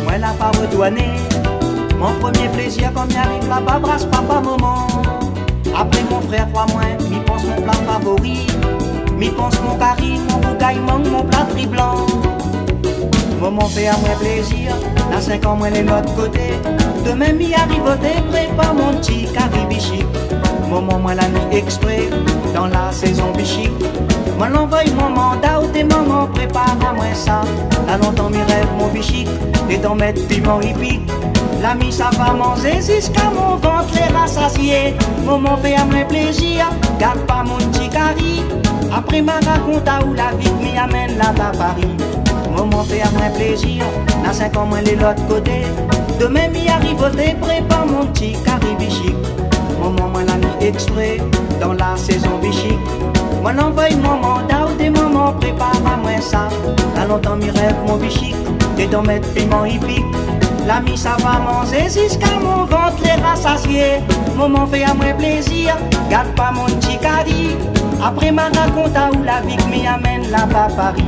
Moi la pas redouané. Mon premier plaisir comme y arrive là-bas, brasse papa maman. Après mon frère, crois-moi, m'y pense mon plat favori. M'y pense mon carré, mon rougaille, mon plat triblanc. Maman fait à moi plaisir, dans 5 ans moi de l'autre côté. Demain m'y arrive au thé, prépare mon petit carré bichic. Maman moi la nuit exprès, dans la saison bichic. Moi l'envoie mon mandat ou tes mamans prépare à moi ça. Là longtemps m'y rêve mon bichic, et d'en mettre piment hippique. L'ami ça va manger jusqu'à mon ventre les rassasier. Maman fait à moi plaisir, garde pas mon petit carré. Après ma raconte à où la vie m'y amène là-bas à Paris. Maman fait à moi plaisir, dans 5 ans moi de l'autre côté. Demain m'y arrive au thé, prépare mon petit carré bichic. Maman moi la nuit exprès, dans la saison bichic. Moi l'envoie mon mandat ou des mamans prépare à moi ça. Là longtemps m'y rêve mon bichic, et d'en mettre piment hippique. L'ami ça va manger jusqu'à mon ventre les rassasier. Maman fait à moi plaisir, garde pas mon petit caddie. Après ma raconte à où la vie m'y amène là-bas à Paris.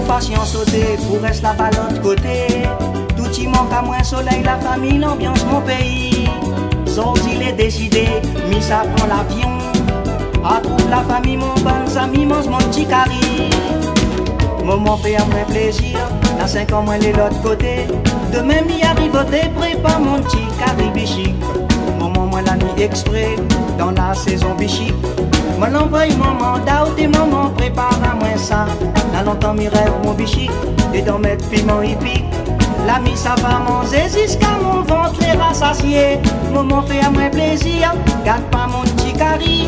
Patience sauter pour rester là-bas l'autre côté. Tout y manque à moins soleil, la famille, l'ambiance, mon pays. Sorti il est décidé, mis ça prend l'avion. Retrouve la famille, mon bon ami, mange mon petit carré. Maman fait à moi plaisir, dans 5 ans moi de l'autre côté. Demain m'y arrive au thé, prépare mon petit carré bichic. Maman moi la nuit exprès, dans la saison bichic. Moi l'envoie mon mandat ou tes mamans prépare à moi ça. Là longtemps m'y rêve mon bichic, et d'en mettre piment hippique. L'ami ça va manger jusqu'à mon ventre les rassasier. Maman fait à moi plaisir, garde pas mon petit carré.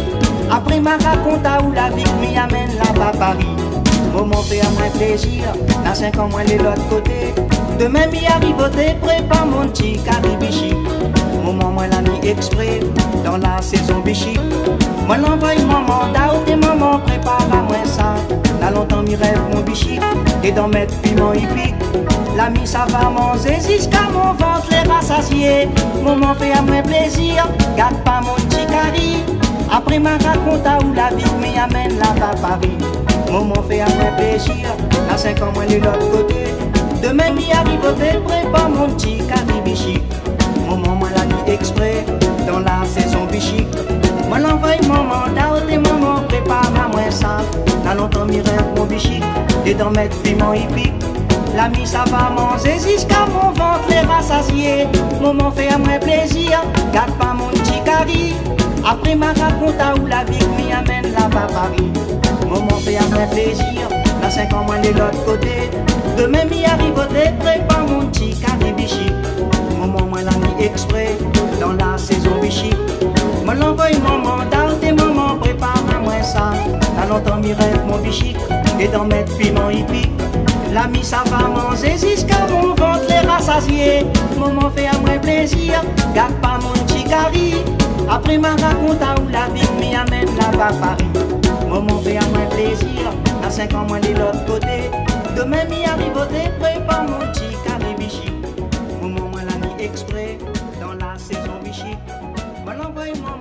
Après ma raconte à où la vie m'y amène là-bas à Paris. Maman fait à moi plaisir, dans 5 ans moi de l'autre côté. Demain m'y arrive au thé, prépare mon petit carré bichic. Maman moi la nuit exprès, dans la saison bichic. Moi l'envoie mon mandat ou tes mamans prépare à moi ça. Là longtemps m'y rêve mon bichic, et d'en mettre piment hippique. L'ami ça va manger jusqu'à mon ventre les rassasier. Maman fait à moi plaisir, garde pas mon petit carré. Après ma raconte à où la vie m'y amène là-bas à Paris. Maman fait à moi plaisir, dans 5 ans moi de l'autre côté. Demain m'y arrive au thé, prépare mon petit carré bichic. Maman moi la nuit exprès, dans la saison bichic. Moi l'envoie mon mandat ou tes mamans prépare à moi ça. Là longtemps m'y rêve mon bichic, et d'en mettre piment hippique. L'ami ça va manger jusqu'à mon ventre les rassasier. Maman fait à moi plaisir, garde pas mon petit carré. Après ma raconte à où la vie m'y amène là-bas à Paris. Maman fait à moi plaisir, dans 5 ans moi de l'autre côté. Demain m'y arrive au thé, prépare mon petit carré bichic. Maman moi la nuit exprès, dans la saison bichic. Moi l'envoie mon mandat ou tes mamans prépare à moi ça. Là longtemps m'y rêve mon bichic, et d'en mettre piment hippique. L'ami ça va manger jusqu'à mon ventre les rassasier. Maman fait à moi plaisir, garde pas mon petit carré. Après ma raconte à où la vie m'y amène là-bas à Paris. Maman fait à moi plaisir, dans 5 ans moi de l'autre côté. Demain m'y arrive au thé, prépare mon petit carré bichic. Maman moi la nuit exprès, dans la saison bichic. Moi l'envoie mon